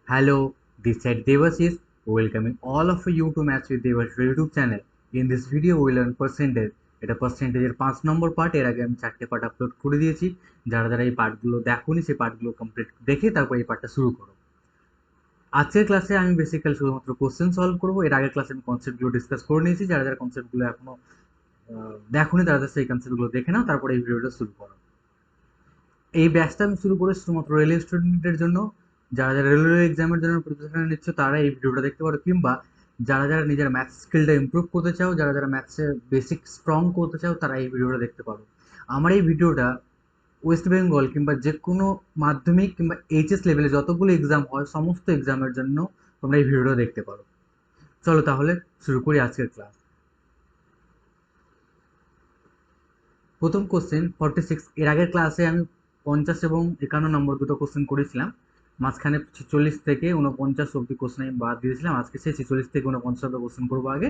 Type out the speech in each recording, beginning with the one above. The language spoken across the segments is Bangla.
Hello, this is Devashish. Welcoming all of you to Match with Devash YouTube channel. In this video, we learn percentage. এটা পার্সেন্টেজের 5 নম্বর পার্ট। এর আগে আমি 4টে পার্ট আপলোড করে দিয়েছি। যারা যারা এই পার্টগুলো দেখোনি সেই পার্টগুলো কমপ্লিট দেখে তারপর এই পার্টটা শুরু করো। আজকের ক্লাসে আমি বেসিক্যালি শুধুমাত্র কোশ্চেন সলভ করবো। এর আগের ক্লাসে আমি কনসেপ্টগুলো ডিসকাস করে নিয়েছি। যারা যারা কনসেপ্টগুলো এখনো দেখোনি তারা সেই কনসেপ্টগুলো দেখে নাও, তারপরে এই ভিডিওটা শুরু করো। এই ব্যাচটা আমি শুরু করে শুধুমাত্র রেলওয়ে স্টুডেন্টদের জন্য। যারা যারা রেলওয়ে এক্সামের জন্য প্রিপারেশন নিচ্ছ তারা এই ভিডিওটা দেখতে পারো, কিংবা যারা যারা নিজের ম্যাথস স্কিলটা ইমপ্রুভ করতে চাও, যারা যারা ম্যাথসে বেসিক স্ট্রং করতে চাও তারা এই ভিডিওটা দেখতে পারো। আমার এই ভিডিওটা ওয়েস্ট বেঙ্গল কিংবা যে কোনো মাধ্যমিক কিংবা এইচএস লেভেলে যতগুলো এক্সাম হয় সমস্ত এক্সামের জন্য তোমরা এই ভিডিওটা দেখতে পারো। চলো তাহলে শুরু করি আজকের ক্লাস। প্রথম কোশ্চেন 46। এর আগের ক্লাসে আমি 50 এবং 51 নম্বর দুটো কোশ্চেন করেছিলাম। মাঝখানে 46 থেকে 49 অব্দি কোশ্চেন আমি বাদ দিয়েছিলাম। আজকে সেই 46 থেকে 49 অব্দি কোশ্চেন করবো আগে,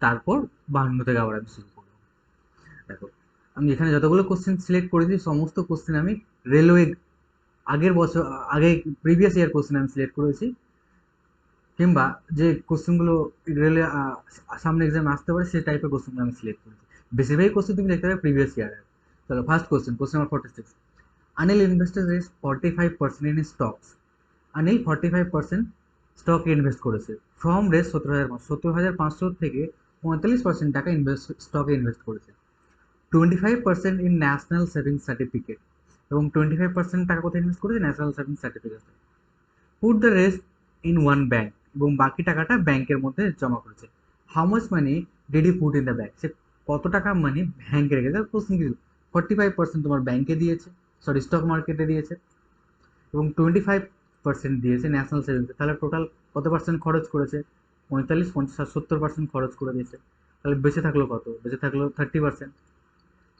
তারপর 52 থেকে আবার আমি শুরু করবো। দেখো, আমি এখানে যতগুলো কোশ্চেন সিলেক্ট করেছি সমস্ত কোশ্চেন আমি রেলওয়ে আগের বছর আগে প্রিভিয়াস ইয়ার কোশ্চেন আমি সিলেক্ট করেছি, কিংবা যে কোশ্চেনগুলো রেলওয়ে সামনে এক্সাম আসতে পারে সেই টাইপের কোশ্চেনগুলো আমি সিলেক্ট করেছি। বেশিরভাগই কোশ্চেন তুমি দেখতে পাবে প্রিভিয়াস ইয়ারের। চলো first question, question number 46। Anil invested is 45% in stocks. Anil 45% stock invest করেছে। ফ্রম রেস 17,500 থেকে 45% টাকা স্টকে ইনভেস্ট করেছে। 25% ইন ন্যাশনাল সেভিংস সার্টিফিকেট, এবং 25% টাকা কোথায় ইনভেস্ট করেছে? ন্যাশনাল সেভিংস সার্টিফিকেটে। Put the rest in one bank, এবং বাকি টাকাটা ব্যাংকের মধ্যে জমা করেছে। How much money did he put in the bank? সে কত টাকা মানি ব্যাংকে রেখেছে? কোশ্চেন কিছু 45% তোমার ব্যাংকে দিয়েছে, সরি স্টক মার্কেটে দিয়েছে, এবং 25% দিয়েছে ন্যাশনাল সেভিংসে। তাহলে টোটাল কত পার্সেন্ট খরচ করেছে? 45, 50, 70% খরচ করে দিয়েছে। তাহলে বেঁচে থাকলো কত? বেঁচে থাকলো 30%।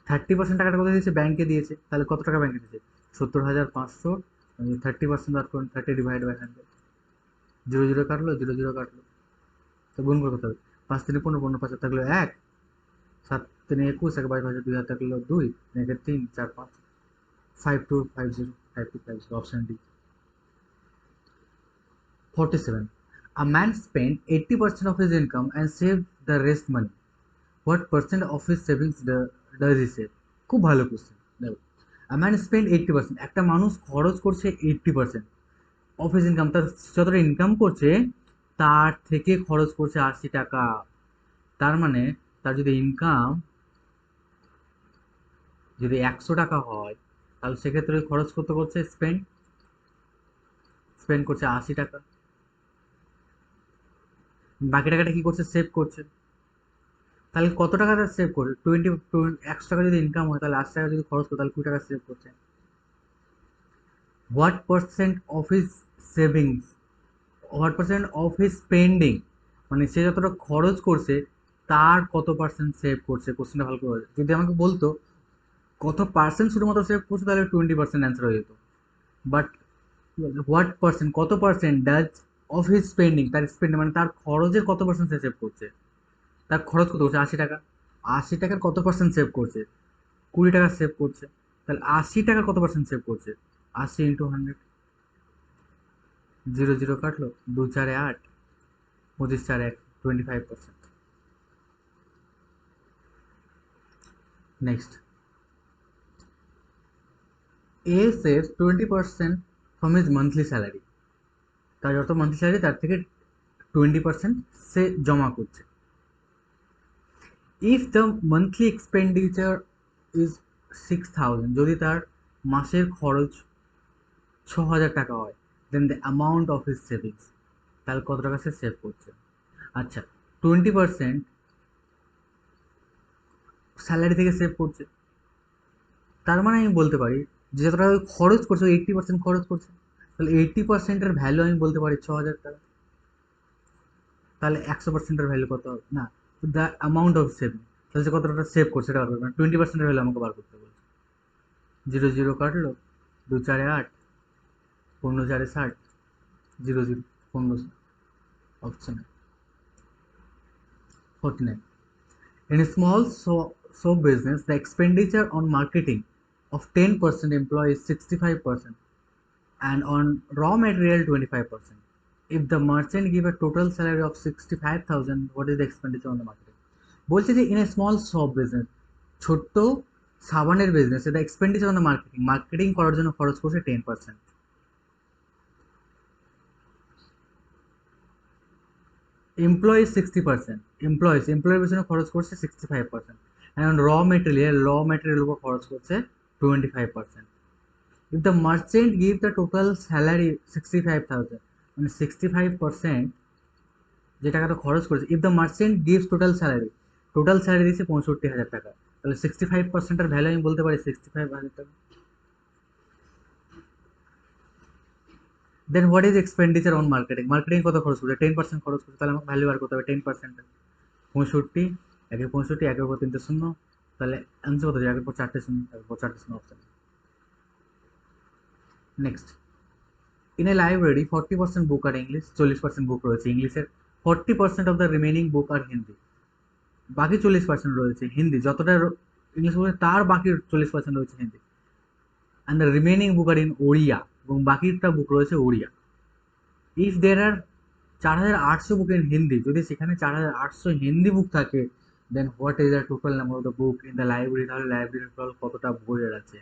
30% টাকাটা কোথায় দিয়েছে? ব্যাংকে দিয়েছে। তাহলে কত টাকা ব্যাংকে দিয়েছে? 70,500। 30% বাদ করুন, 30/100। জিরো জিরো কাটলো, জিরো জিরো কাটলো, তো গুণ করে করতে হবে। 5 3 15, 15 5 থাকলো 1, 7 3 21, 1 22 2 হাত থাকলো 2, 3 4 5, 5250, 5250, option D. 47. A man spent 80% of his income and saved the rest money. What percent of his savings does he save? খুব ভালো কোশ্চেন। দেখো, a man spent 80%, একটা মানুষ খরচ করছে 80% অফ হিজ ইনকাম, তার যতটা ইনকাম করছে তার থেকে খরচ করছে 80 টাকা। তার মানে তার যদি ইনকাম যদি 100 টাকা হয়, তাহলে সেক্ষেত্রে খরচ করতে করছে স্পেন্ড স্পেন্ড করছে 80 টাকা। বাকি টাকাটা কি করছে? সেভ করছে। তাহলে কত টাকা তার সেভ করছে? 100 টাকা যদি ইনকাম হয়, তাহলে 80 টাকা যদি খরচ করে তাহলে 20 টাকা সেভ করছে। What percent of his savings, what percent of his spending, মানে সে যতটা খরচ করছে তার কত পার্সেন্ট সেভ করছে? কোশ্চেনটা ভালো করে যদি আমাকে বলতো কত পার্সেন্ট শুধুমাত্র সেভ করছে, তাহলে 20% অ্যান্সার হয়ে যেত। বাট হোয়াট পার্সেন্ট, কত percent does of his spending, তার স্পেন্ডিং মানে তার খরচের কত পার্সেন্ট সে সেভ করছে? তার খরচ কত করছে? 80 টাকা। 80 টাকার কত পার্সেন্ট সেভ করছে? 20 টাকা সেভ করছে। তাহলে 80 টাকার কত পার্সেন্ট সেভ করছে? 80 × 100, জিরো জিরো কাটলো, 2 4 8, 25 4 1, 25%। Next, A saves 20% from his monthly salary, তার যত মান্থলি স্যালারি তার থেকে 20% সে জমা করছে। If the monthly expenditure is 6000, যদি তার মাসের খরচ 6000 টাকা হয়, then the amount of his savings, তাহলে কত টাকা সে সেভ করছে? আচ্ছা, 20% স্যালারি থেকে সেভ করছে, তার মানে আমি বলতে পারি যে যত টাকা খরচ করছে 80% খরচ করছে, তাহলে 80%-এর ভ্যালু আমি বলতে পারি 6000 টাকা। তাহলে 100%-এর ভ্যালু কত হবে? না, দ্য অ্যামাউন্ট অফ সেভিং, তাহলে সে কত টাকা সেভ করছে এটা বার করবে, 20%-এর ভ্যালু আমাকে বার করতে বলছে। জিরো জিরো কাটলো, 2 4 8, 15 4 60, zero zero 15, option 49। In a small soap business, the expenditure on marketing of 10% employees 65%, and on raw material 25%. if the merchant give a total salary of 65,000, what is the expenditure on the marketing? বলছে যে in a small shop business, ছোট্ট সাবানের business, the expenditure on the marketing করার জন্য খরচ করছে 10%। এমপ্লয়িজ 60%, এমপ্লয়ের পিছনে খরচ করছে 65%, অ্যান্ড র মেটেরিয়াল উপর খরচ করছে 25%। If the merchant give the total salary 65,000, মানে 65% যে টাকাটা খরচ করেছে, if the merchant gives total salary দিচ্ছে 65,000 টাকা, তাহলে 65%-এর ভ্যালু আমি বলতে পারি 65,000 টাকা। Then what is expenditure on marketing কত খরচ করছে? 10% খরচ করছে, তাহলে আমাকে ভ্যালু বার করতে হবে 10%। 65, একের 65, একের উপর 3টে শূন্য, তাহলে অ্যান্সার কত যাবে? একের পর 4টে শূন্য, একের পর 4টে শূন্য option. Next, in a library 40% book are English, 40% book রয়েছে ইংলিশের, 40% of the remaining book are Hindi, বাকি 40% রয়েছে হিন্দি, যতটা ইংলিশ বলছে তার বাকি 40% রয়েছে Hindi, and the remaining book are in Odia, এবং বাকিটা বুক রয়েছে Odia. If there are 4,800 book in Hindi, যদি সেখানে 4,800 হিন্দি বুক থাকে, then what is the total number of the book in the library, তাহলে লাইব্রেরির টোটাল কতটা বইয়ের আছে?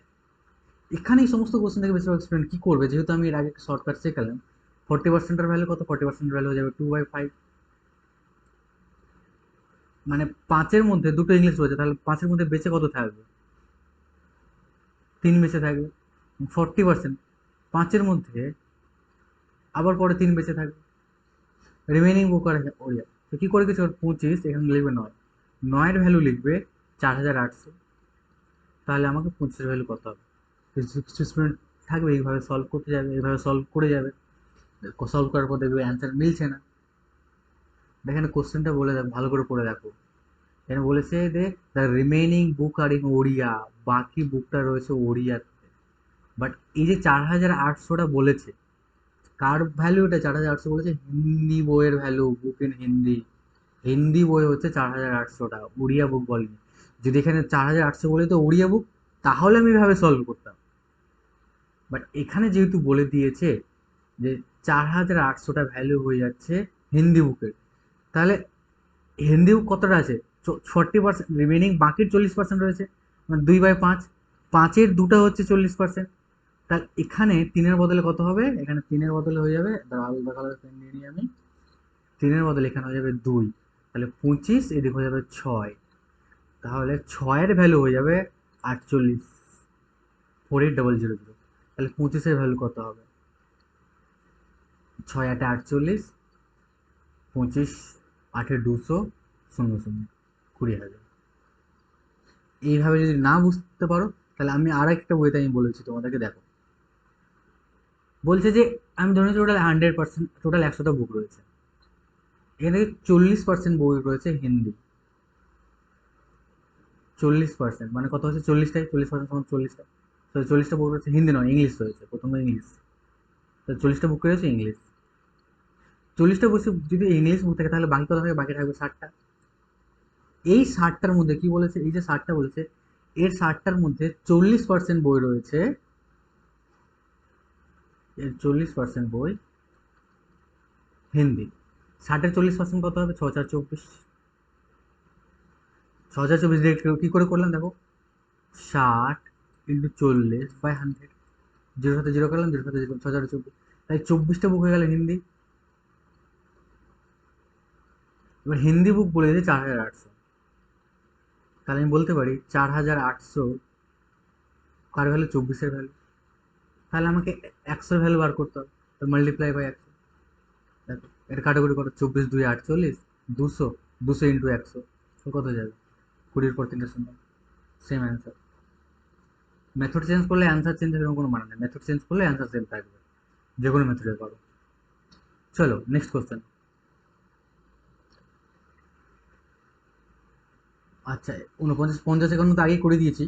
এখানে এই সমস্ত কোশ্চেন থেকে বেশিরভাগ স্টুডেন্ট কী করবে, যেহেতু আমি এর আগে শর্টকাট শেখালাম, 40%-এর ভ্যালু কত? 40% ভ্যালু হয়ে যাবে 2/5, মানে 5-এর মধ্যে 2টো ইংলিশ রয়েছে, তাহলে 5-এর মধ্যে বেঁচে কত থাকবে? 3 বেঁচে থাকবে। 40%, 5-এর মধ্যে আবার পরে 3 বেঁচে থাকবে, রিমেনিং বুক আর ওড়িয়া। তো কী করে কিছু? 25, এখানে লিখবে 9, 9-এর ভ্যালু লিখবে 4,800, তাহলে আমাকে 25-এর ভ্যালু কত হবে? কিছু স্টুডেন্ট থাকবে এইভাবে সলভ করতে যাবে, এইভাবে সলভ করে যাবে, সলভ করার পর দেখবে অ্যান্সার মিলছে না। দেখেন কোশ্চেনটা বলে দেখো, ভালো করে পড়ে দেখো। এখানে বলেছে যে the remaining book are in Odia, বাকি বুকটা রয়েছে ওড়িয়াতে। বাট এই যে 4,800টা বলেছে, কার ভ্যালু এটা 4,800 বলেছে? হিন্দি বইয়ের value, book in Hindi, Hindi বই হচ্ছে 4,800টা, উড়িয়া বুক বলেনি। যদি এখানে 4,800 বলে তো উড়িয়া বুক, তাহলে আমি এভাবে সলভ করতাম। বাট এখানে যেহেতু বলে দিয়েছে যে 4,800টা ভ্যালু হয়ে যাচ্ছে হিন্দি বুকের, তাহলে হিন্দি বুক কতটা আছে? 40%, রিমেনিং বাকির 40% রয়েছে, মানে 2/5, 5-এর 2টা হচ্ছে 40%। তাহলে এখানে 3-এর বদলে কত হবে? এখানে 3-এর বদলে হয়ে যাবে, আলাদা কালার পেন নিয়ে নিই আমি, 3-এর বদলে এখানে হয়ে যাবে 2, তাহলে 25, এদিকে হয়ে যাবে 6, তাহলে 6-এর ভ্যালু হয়ে যাবে 48, 48,000। তাহলে 25-এর ভ্যালু কত হবে? 6 8 48, 25 8 200, 00, 20,000। এইভাবে যদি না বুঝতে পারো, তাহলে আমি আর একটা বইতে আমি বলেছি তোমাদেরকে, দেখো বলছে যে আমি ধরে নিচ্ছি টোটাল 100%, টোটাল 100টা বুক রয়েছে, এখান থেকে 40% বই রয়েছে হিন্দি, 40% মানে কত হচ্ছে? 40টাই, 40% সমান 40টা, তো 40টা বুক রয়েছে হিন্দি, নয় ইংলিশ রয়েছে, প্রথমে ইংলিশ, তো 40টা বুক রয়েছে ইংলিশ। 40টা বুক যদি ইংলিশ বুক থাকে, তাহলে বাকি কত থাকে? বাকি থাকবে 60টা। এই 60টার মধ্যে কি বলেছে? এই যে 60টা বলেছে, এর 60টার মধ্যে 40% বই রয়েছে, এর 40% বই হিন্দি। 60-এর 40% কত হবে? 6,024, 6,024 ডিরেক্ট কী করে করলাম দেখো, 60 × 40/100, জিরোর সাথে জিরো করলাম, জিরোর সাথে জিরো, 6,024, তাই 24টা বুক হয়ে গেল হিন্দি। এবার হিন্দি বুক বলে দিয়েছে 4,800, তাহলে আমি বলতে পারি 4,800 কার ভ্যালু? 24-এর ভ্যালু। তাহলে আমাকে 100-এর ভ্যালু বার করতে হবে, তো মাল্টিপ্লাই বাই 100। দেখো এটা কাটাকুটি করো, 24 2 48, 200, 200 ইন্টু 100, তো কত যাবে? 20-এর পর 3টে শূন্য, সেম অ্যান্সার। মেথড চেঞ্জ করলে অ্যান্সার চেঞ্জ হবে, এরকম কোনো মানে নেই, মেথড চেঞ্জ করলে অ্যান্সার সেম থাকবে, যে কোনো মেথডে পারো। চলো নেক্সট কোশ্চেন। আচ্ছা, 49, 50 তো আগেই করে দিয়েছি।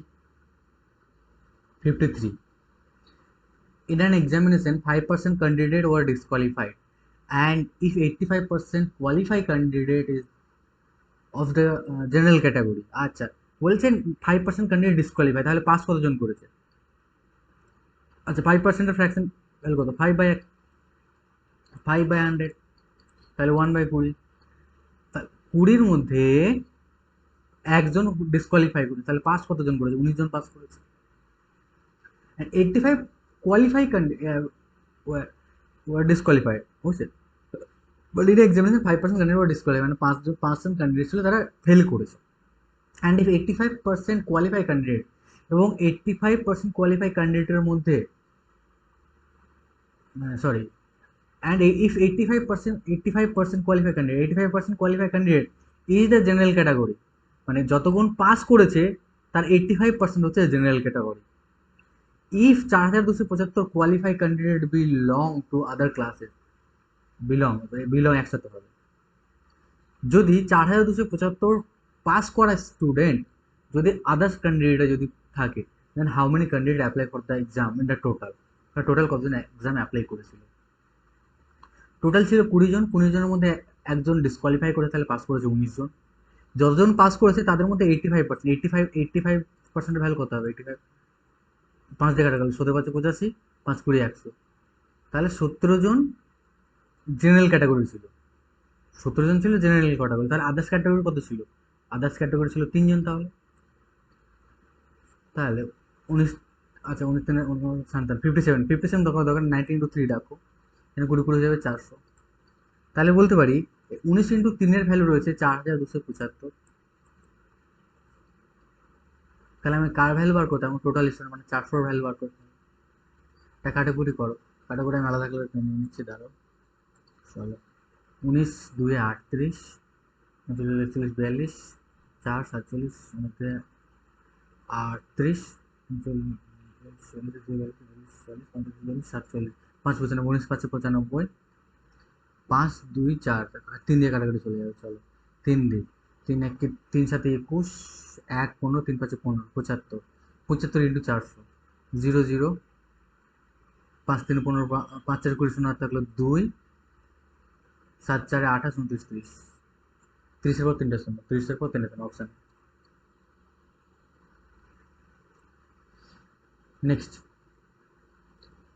53, in an examination 5% candidate were disqualified, and if 85% qualified candidate is of the general category, আচ্ছা বলছেন 5% ক্যান্ডিডেট ডিসকোয়ালিফাই, তাহলে পাস কতজন করেছে? আচ্ছা 5%-এর ফ্র্যাকশন ভ্যালু কত? 5/1, 5/100, তাহলে 1/20। 20-র মধ্যে একজন ডিসকোয়ালিফাই করেছে, তাহলে পাস কতজন করেছে? 19 জন পাস করেছে। 85 কোয়ালিফাই were disqualified, বুঝছে? But in examination 5% candidate were disqualify, মানে 5% ক্যান্ডিডেট ছিল তারা ফেল করেছে। অ্যান্ড ইফ 85% কোয়ালিফাই ক্যান্ডিডেট, এবং 85% কোয়ালিফাই ক্যান্ডিডেটের মধ্যে sorry, and if 85% qualified candidate, 85% qualified candidate is the general category, মানে যতক্ষণ পাস করেছে তার 85% হচ্ছে general category. If 4275 qualify candidate belong to other classes, belong একসাথে হবে। যদি 4275 পাস করা স্টুডেন্ট যদি আদার্স ক্যান্ডিডেট যদি থাকে, then how many candidate apply for the exam in the total কতজন এক্সাম অ্যাপ্লাই করেছিল? টোটাল ছিল 20 জন। 20 জনের মধ্যে একজন ডিসকোয়ালিফাই করে, তাহলে পাস করেছে 19 জন। যতজন পাস করেছে তাদের মধ্যে 85% ভ্যালু কত হবে? 85 5 দিয়ে কাটা গেল, 17 5 85, 5 20 100, তাহলে 17 জন জেনারেল ক্যাটাগরি ছিল। 17 জন ছিল জেনারেল ক্যাটাগরি, তাহলে আদার্স ক্যাটাগরি কত ছিল? আদার্স ক্যাটাগরি ছিল 3 জন। তাহলে 19, আচ্ছা 19 57 দরকার 90 × 3 ডাকো, এখানে 20 20 যাবে 400। তাহলে বলতে পারি 19 × 3 ভ্যালু রয়েছে 4275। তাহলে আমি কার ভ্যালু বার করতে, আমার টোটাল স্টুডেন্ট মানে 400 ভ্যালু বার করতে। এটা কাটাকুটি করো, কাটাকুটি আমি আলাদা করে নিয়ে নিচ্ছি, দাঁড়ো। চলো, 19 2 38, 39 42, 4 47, মধ্যে 38, 47, 5 95, 19 5 95, 5 2 4, 3 দিয়ে কাটাকুটি চলে যাবে। চলো 3 দিই, 3 1 3 7 21, 1 15, 3 5 15, 75, 75 × 400, 0 0, 5 3 15, 5 4 20, 0 থাকলো 2, 7 4 28, 29 30, 30-এর পর 3টা শূন্য, 30-এর পর 3টা শূন্য, option. Next,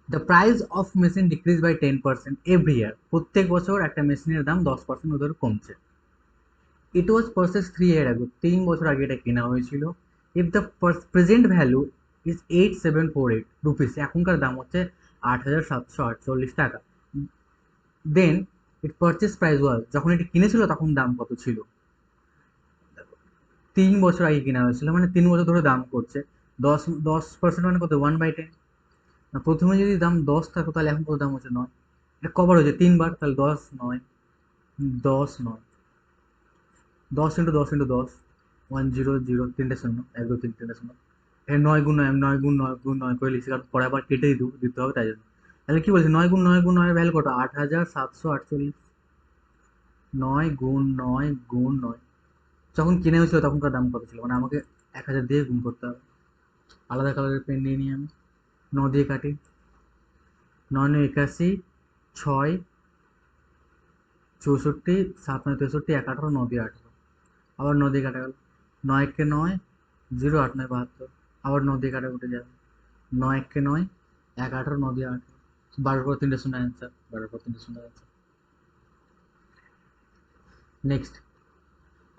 the price of machine decrease by 10% every year. প্রত্যেক বছর একটা মেশিনের দাম 10% ওদের কমছে। ইট ওয়াজ পারচেজ 3 ইয়ার আগে, 3 বছর আগে এটা কেনা হয়েছিল। If the present value is 8748 rupees, এখনকার দাম হচ্ছে 8748 টাকা। দেন ইট পারচেজ প্রাইস ওয়াজ, যখন এটি কিনেছিল তখন দাম কত ছিল? 3 বছর আগে কেনা হয়েছিল, মানে 3 বছর ধরে দাম করছে। 10% মানে কত? 1/10। প্রথমে যদি দাম 10 থাকতো তাহলে এখন কত দাম হচ্ছে? 9। এটা কভার হয়েছে 3 বার, তাহলে 10 9, 10 9, 10 × 10 × 10, 1 0 0, 3টে শূন্য, 1 2 3, 3টে শূন্য। এর 9 গুণ 9, 9 গুণ 9 গুণ 9 করে লিখছি, কারণ পরে আবার কেটে দিতে হবে, তাই জন্য। তাহলে কি বলছে? 9 গুণ 9 গুণ 9 এর ভ্যালু কত? 8748। 9 গুণ 9 গুণ 9, যখন কিনে হয়েছিল তখনকার দাম কত ছিল? মানে আমাকে 1000 দিয়ে গুণ করতে হবে। আলাদা কালারের পেন নিয়ে নিই আমি, 9 দিয়ে কাটি, 9 9 81, 6 64, 7 9 63, 1 18, 9 দিয়ে 18, আবার 9 দিয়ে কাটা গেল, 9 1 9 0, 8 9 72, আবার 9 দিয়ে কাটা উঠে যাবে, 9 1 9, 1 18, 9 দিয়ে 18, 12 পর 3টে শূন্য অ্যান্সার, 12 পর 3টে শূন্য answer. Next,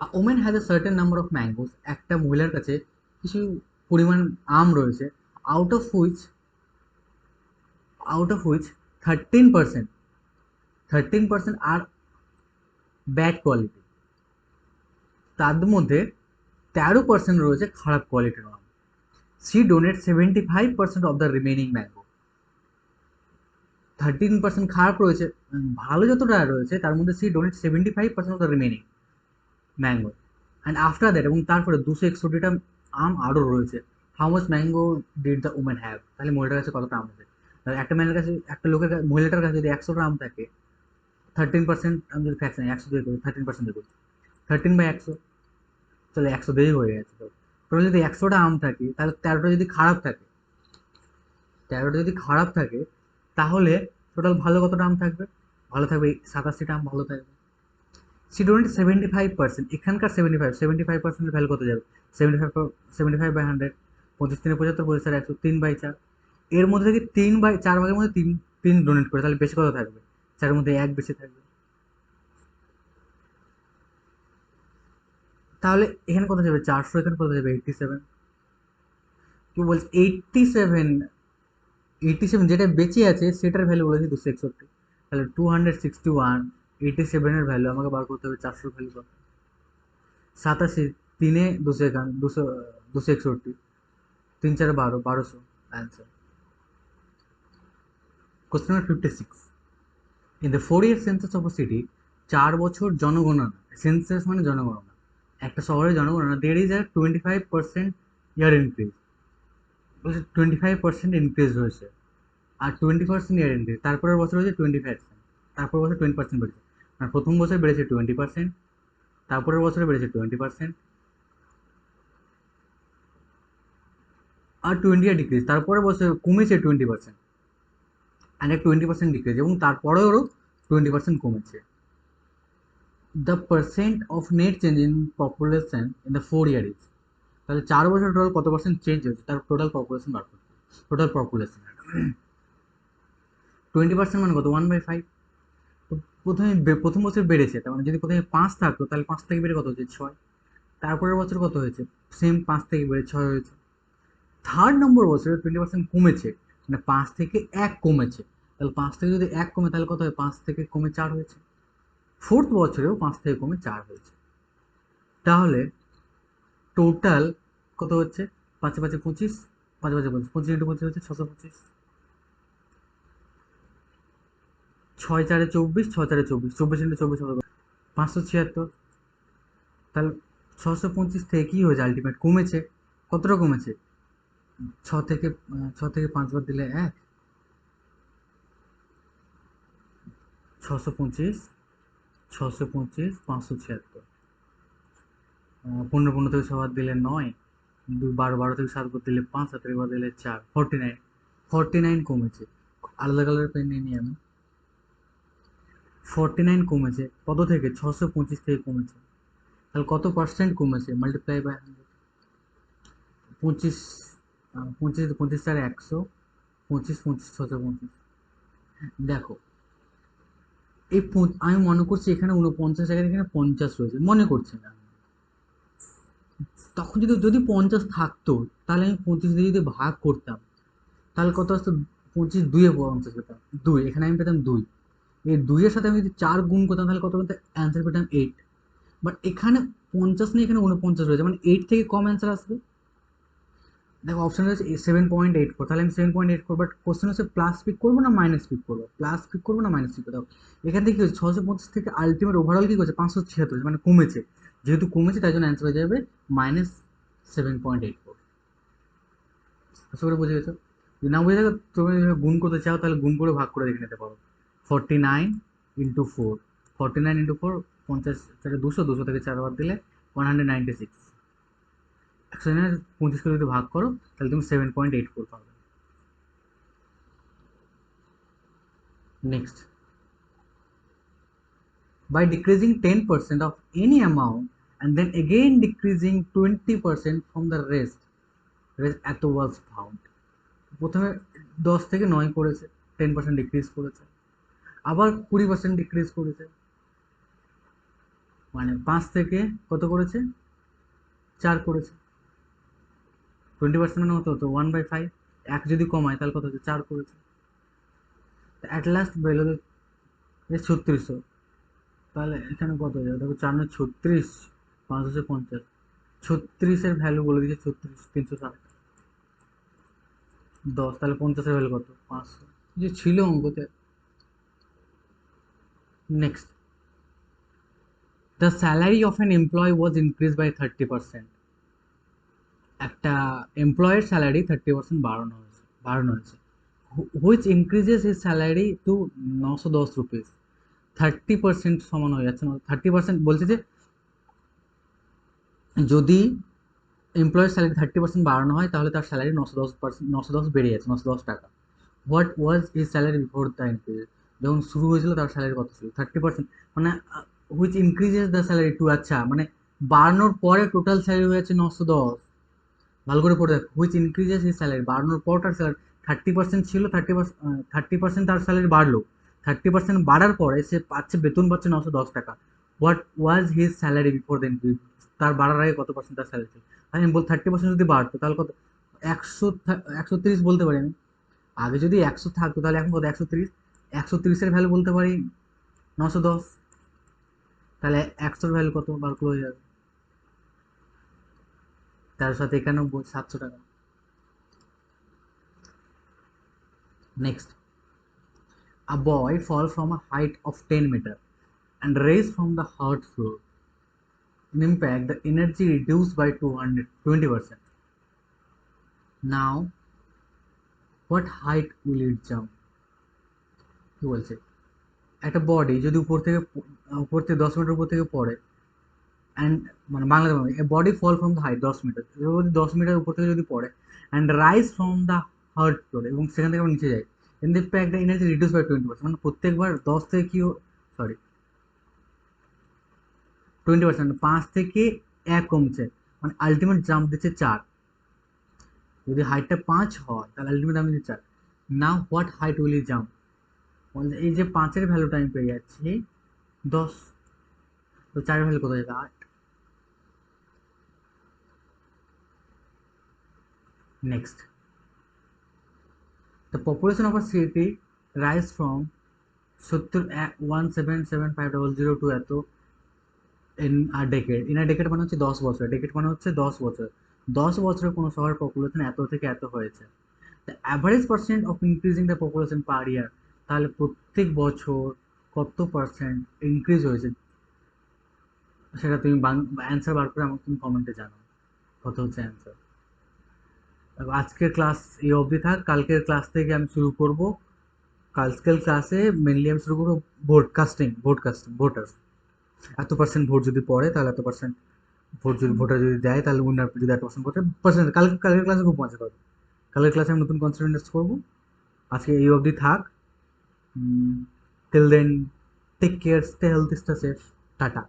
a woman has a certain number of mangoes, একটা মহিলার কাছে কিছু পরিমাণ আম রয়েছে। Out of which out of which 13% are bad quality, তার মধ্যে 13% রয়েছে খারাপ কোয়ালিটির আম। She donate 75% of the remaining mango. 13% খারাপ রয়েছে, ভালো যতটা রয়েছে তার মধ্যে she donate 75% of the remaining mango. And after that, এবং তারপরে 261টা আম আরও রয়েছে। How much mango did the women have? তাহলে মহিলার কাছে কতটা আম আছে? একটা ম্যানের কাছে, একটা লোকের মহিলাটার কাছে যদি 100টা আম থাকে, 13%, আমি যদি ফ্যাকশন 100 দিয়ে করি, 13% দিয়ে করি, 13/100, তাহলে 100 দিয়েই হয়ে গেছে। তো টোটাল যদি 100টা আম থাকে, তাহলে 13টা যদি খারাপ থাকে, 13টা যদি খারাপ থাকে, তাহলে টোটাল ভালো কতটা আম থাকবে? ভালো থাকবে 87টা আম ভালো থাকবে। সি ডোনেট 75%, এখানকার 75% ভ্যালু কত যাবে? 75/100, 25 3 75, 25 100, 3/4। এর মধ্যে থেকে 3/4 ভাগের মধ্যে 3 ডোনেট করে, তাহলে বেশি কত থাকবে? চারের মধ্যে এক বেশি থাকবে। তাহলে এখানে কত যাবে 400, এখানে কত যাবে 87। কি বলছে 87? 87 যেটা বেঁচে আছে সেটার ভ্যালু বলেছে 261। তাহলে 261, 87-এর ভ্যালু আমাকে বার করতে হবে 400 ভ্যালু কত? 87, 3-এ 251, 261, 3 4 12, 1200 answer. Question number 56। In the 4 year census of a city, 4 বছর জনগণনা, সেন্সাস মানে জনগণনা, একটা শহরের জনগণনা, there is a 25% year increase. বলছে 25% ইনক্রিজ হয়েছে, আর 20% ইয়ার ইনক্রিজ, তারপরের বছর হচ্ছে 25%, তারপরের বছর 20% বেড়েছে। আর প্রথম বছর বেড়েছে 20%, তারপরের বছরে বেড়েছে 20%, আর 20 আর ডিক্রিজ, তারপরের বছর কমেছে 20%, অ্যান্ড 20% ডিক্রিজ, এবং তারপরেও 20% কমেছে। The percent of net change in population in the 4 year is, তাহলে 4 বছর টোটাল কত পার্সেন্ট চেঞ্জ হয়েছে তার টোটাল পপুলেশন বার করতে। টোটাল পপুলেশন 20% মানে কত 1/5। তো প্রথম বছর বেড়েছে, তার মানে যদি প্রথমে 5 থাকতো তাহলে 5 থেকে বেড়ে কত হচ্ছে 6, তারপরের বছর কত হয়েছে সেম 5 থেকে বেড়ে 6 হয়েছে। থার্ড নম্বর বছরে 20% কমেছে, মানে 5 থেকে 1 কমেছে, তাহলে 5 থেকে যদি 1 কমে তাহলে কত হয় 5 থেকে কমে 4 হয়েছে। ফোর্থ বছরেও 5 থেকে কমে 4 হয়েছে। তাহলে টোটাল কত হচ্ছে 5 5 25, 5 5 25, 25 ইন্টু 25 হচ্ছে 625, 6 4 24, 6 4 24, 24 ইন্টু 24 কত 576। তাহলে 625 থেকে কি হয়েছে আলটিমেট কমেছে, কতটা কমেছে 6 থেকে 5 বার দিলে 1, 625, 625, 576, 15 15 থেকে 6 বার দিলে 9, 12 12 থেকে 7 বার দিলে 5, 7 বার দিলে 4, 49, 49 কমেছে। আলাদা কালারের পেন নিয়ে নিই আমি। 49 কমেছে কত থেকে 625 থেকে কমেছে, তাহলে কত পার্সেন্ট কমেছে মাল্টিপ্লাই বাই 100। 25, 25 25 4 100, 25 25 625। দেখো এই আমি মনে করছি এখানে 49 জায়গায় এখানে 50 রয়েছে, মনে করছি না। তখন যদি যদি 50 থাকতো তাহলে আমি 25 দিয়ে যদি ভাগ করতাম তাহলে কত আসতো 25 2-এ 50 পেতাম, 2 এখানে আমি পেতাম 2, এই 2-এর সাথে আমি যদি 4 গুণ করতাম তাহলে কত পেতাম অ্যান্সার পেতাম 8। বাট এখানে 50 নেই, এখানে 49 রয়েছে, মানে 8 থেকে কম অ্যান্সার আসবে। দেখো অপশন রয়েছে 7.84, তাহলে আমি 7.84, বাট কোশ্চেন হচ্ছে প্লাস পিক করবো না মাইনাস পিক করবো, প্লাস পিক করবো না মাইনাস পিক করবো। এখান থেকে কি হচ্ছে 625 থেকে আলটিমেট ওভারঅল কি করছে 576, মানে কমেছে, যেহেতু কমেছে তাই জন্য অ্যান্সার হয়ে যাবে -7.84। আশা করে বুঝে গেছো। যদি না বুঝে থাকো তুমি গুণ করতে চাও তাহলে গুণ করে ভাগ করে দেখে নিতে পারো। 49 ইন্টু 4, 49 ইন্টু 4, 50 থেকে 200, 200 থেকে 4 বার দিলে 196, 125 করে যদি ভাগ করো তাহলে তুমি 7.84 পাবে। Next, by decreasing 10% of any amount and then again decreasing 20% from the rest এত was found। প্রথমে 10 থেকে 9 করেছে, 10% ডিক্রিজ করেছে, আবার 20% ডিক্রিজ করেছে, মানে 5 থেকে কত করেছে 4 করেছে, 20% মানে কত হতো 1/5, 1 যদি কমায় তাহলে কত হচ্ছে 4 করেছে, অ্যাট লাস্ট বেরোলো 3600। তাহলে এখানে কত হয়ে যাবে দেখো 4 9 36, 5 হচ্ছে 50, 36-এর ভ্যালু বলে দিচ্ছে 36 360, 10, তাহলে 50-এর ভ্যালু কত 500, যে ছিল অঙ্কতে। Next, the salary of an employee was increase by 30%। একটা এমপ্লয়ের স্যালারি 30% বাড়ানো হয়েছে, which increases his salary to 910 rupees. 30% সমান হয়ে যাচ্ছে, 30% বলছে যে যদি এমপ্লয়ের স্যালারি 30% বাড়ানো হয় তাহলে তার স্যালারি 910%, 910 বেড়ে যাচ্ছে, 910 টাকা। What was his salary before the increase, যখন শুরু হয়েছিল তার স্যালারি কত ছিল 30%, মানে which increases the salary to, আচ্ছা মানে বাড়ানোর পরে টোটাল স্যালারি হয়ে যাচ্ছে 910। ভালো করে পড়ে দেখো, হুইচ ইনক্রিজেস হিজ স্যালারি, বাড়ানোর পর তার স্যালারি 30% ছিল, 30% তার স্যালারি বাড়লো, 30% বাড়ার পরে সে পাচ্ছে, বেতন পাচ্ছে 910 টাকা। What was his salary before then? তার বাড়ার আগে কত পার্সেন্ট তার স্যালারি ছিল? আমি বল 30% যদি বাড়তো তাহলে কত? 130 বলতে পারি আমি। আগে যদি 100 থাকতো তাহলে এখন কত? 130। 130-এর ভ্যালু বলতে পারি 910। তাহলে 100-এর ভ্যালু কত বার করে হয়ে যাবে? 1391, 700 টাকা। Next, a boy fall from a height of 10 meter and raise from the third floor. In impact, the energy reduced by 220%. Now, what height will it jump? কি বলছে, একটা বডি যদি উপর থেকে 10 মিটার উপর থেকে পড়ে, অ্যান্ড মানে বাংলাতে বলবো, a body fall from the height 10 metre, যদি 10 মিটার উপর থেকে যদি পড়ে, and rise from the third floor, এবং সেখান থেকে আবার নিচে যায়, in the impact the energy reduce by 20%, মানে প্রত্যেকবার 10 থেকে কি, সরি 20%, 5 থেকে 1 কমছে, মানে আলটিমেট জাম্প দিচ্ছে 4। যদি হাইটটা 5 হয় তাহলে আলটিমেট জাম্প দিচ্ছে 4। Now what height will you jump? এই যে 5-এর ভ্যালুটা আমি পেয়ে যাচ্ছি 10, তো 4-এর ভ্যালু কত যাবে? 8। Next, the population of a city rise from 17750 to এত in a decade. In a decade মানে হচ্ছে 10 বছর, ডেকেড মানে হচ্ছে 10 বছর। 10 বছরে কোনো শহরের পপুলেশন এত থেকে এত হয়েছে। The average percent of increasing the population per year, তাহলে প্রত্যেক বছর কত পার্সেন্ট ইনক্রিজ হয়েছে, সেটা তুমি অ্যান্সার বার করে আমাকে তুমি কমেন্টে জানাও কত হচ্ছে অ্যান্সার। আজকের ক্লাস এই অবধি থাক, কালকের ক্লাস থেকে আমি শুরু করব। কালকের ক্লাসে মেনলি আমি শুরু করবো ভোটকাস্টিং ভোটার, এত পার্সেন্ট ভোট যদি পড়ে তাহলে এত পার্সেন্ট ভোট, যদি ভোটার যদি দেয় তাহলে উইনার, যদি এত পার্সেন্ট ভোটার পার্সেন্ট। কালকের ক্লাসে খুব মজা পাবে। কালকের ক্লাসে আমি নতুন কনসেপ্ট ইনভেস্ট করবো। আজকে এই অবধি থাক। Till then, take care, stay healthy, stay safe, tata.